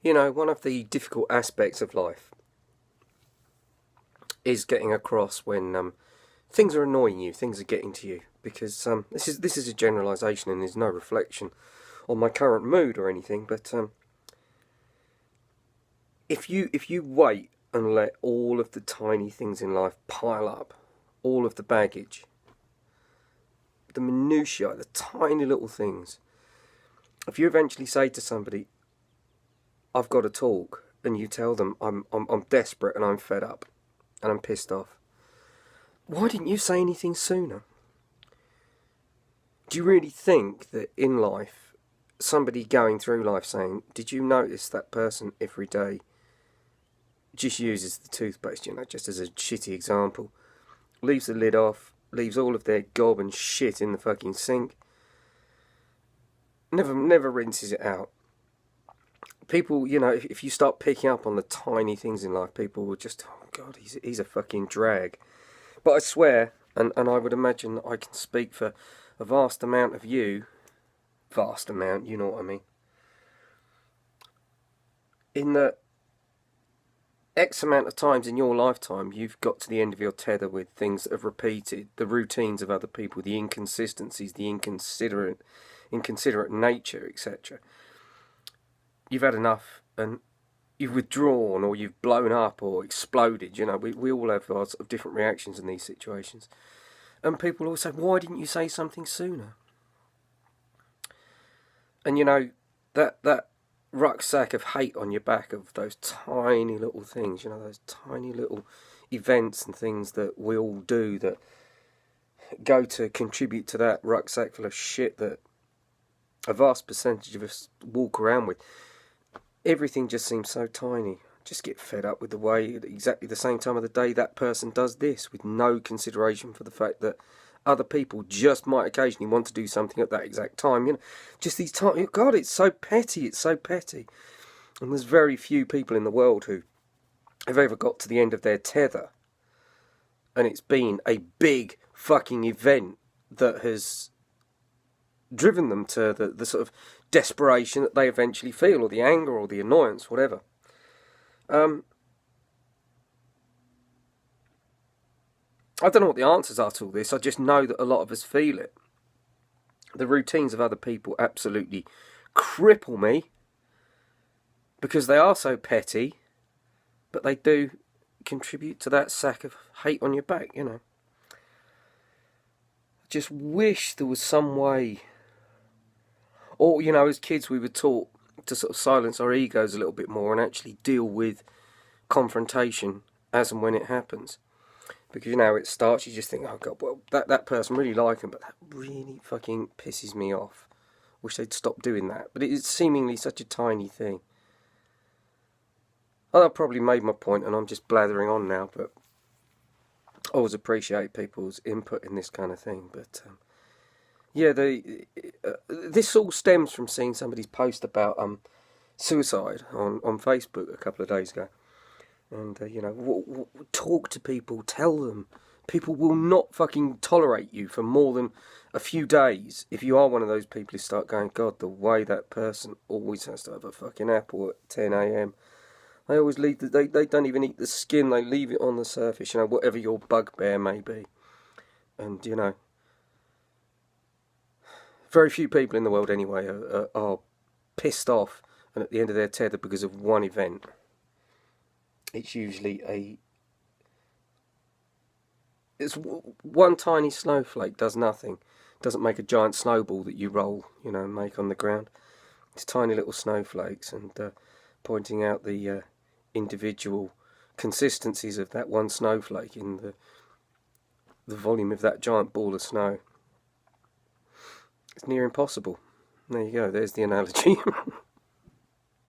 You know, one of the difficult aspects of life is getting across when things are annoying you, things are getting to you. Because this is a generalisation and there's no reflection on my current mood or anything. But if you wait and let all of the tiny things in life pile up, all of the baggage, the minutiae, the tiny little things, if you eventually say to somebody, I've got to talk, and you tell them I'm desperate and I'm fed up and I'm pissed off, why didn't you say anything sooner? Do you really think that in life, somebody going through life saying, did you notice that person every day just uses the toothpaste, you know, just as a shitty example, leaves the lid off, leaves all of their gob and shit in the fucking sink, never rinses it out. People, you know, if you start picking up on the tiny things in life, people will just, oh God, he's a fucking drag. But I swear, and I would imagine that I can speak for a vast amount of you, vast amount, you know what I mean, in that X amount of times in your lifetime you've got to the end of your tether with things that have repeated, the routines of other people, the inconsistencies, the inconsiderate nature, etc. You've had enough and you've withdrawn or you've blown up or exploded. You know, we all have our sort of different reactions in these situations. And people always say, why didn't you say something sooner? And you know, that rucksack of hate on your back of those tiny little things, you know, those tiny little events and things that we all do that go to contribute to that rucksack full of shit that a vast percentage of us walk around with. Everything just seems so tiny. Just get fed up with the way, at exactly the same time of the day, that person does this, with no consideration for the fact that other people just might occasionally want to do something at that exact time. You know, just these tiny. God, it's so petty. It's so petty. And there's very few people in the world who have ever got to the end of their tether, and it's been a big fucking event that has driven them to the sort of desperation that they eventually feel, or the anger, or the annoyance, whatever. I don't know what the answers are to all this. I just know that a lot of us feel it. The routines of other people absolutely cripple me because they are so petty, but they do contribute to that sack of hate on your back, you know. I just wish there was some way, or, you know, as kids we were taught to sort of silence our egos a little bit more and actually deal with confrontation as and when it happens. Because, you know, it starts, you just think, oh God, well, that person, really like him, but that really fucking pisses me off. Wish they'd stop doing that. But it's seemingly such a tiny thing. I've probably made my point and I'm just blathering on now, but I always appreciate people's input in this kind of thing. But, yeah, this all stems from seeing somebody's post about suicide on Facebook a couple of days ago. And, you know, talk to people, tell them. People will not fucking tolerate you for more than a few days if you are one of those people who start going, God, the way that person always has to have a fucking apple at 10 a.m. They always leave, they don't even eat the skin, they leave it on the surface, you know, whatever your bugbear may be. And, you know, very few people in the world anyway are pissed off and at the end of their tether because of one event. It's usually it's one tiny snowflake does nothing. Doesn't make a giant snowball that you roll, you know, and make on the ground. It's tiny little snowflakes, and pointing out the individual consistencies of that one snowflake in the volume of that giant ball of snow. It's near impossible. There you go, there's the analogy.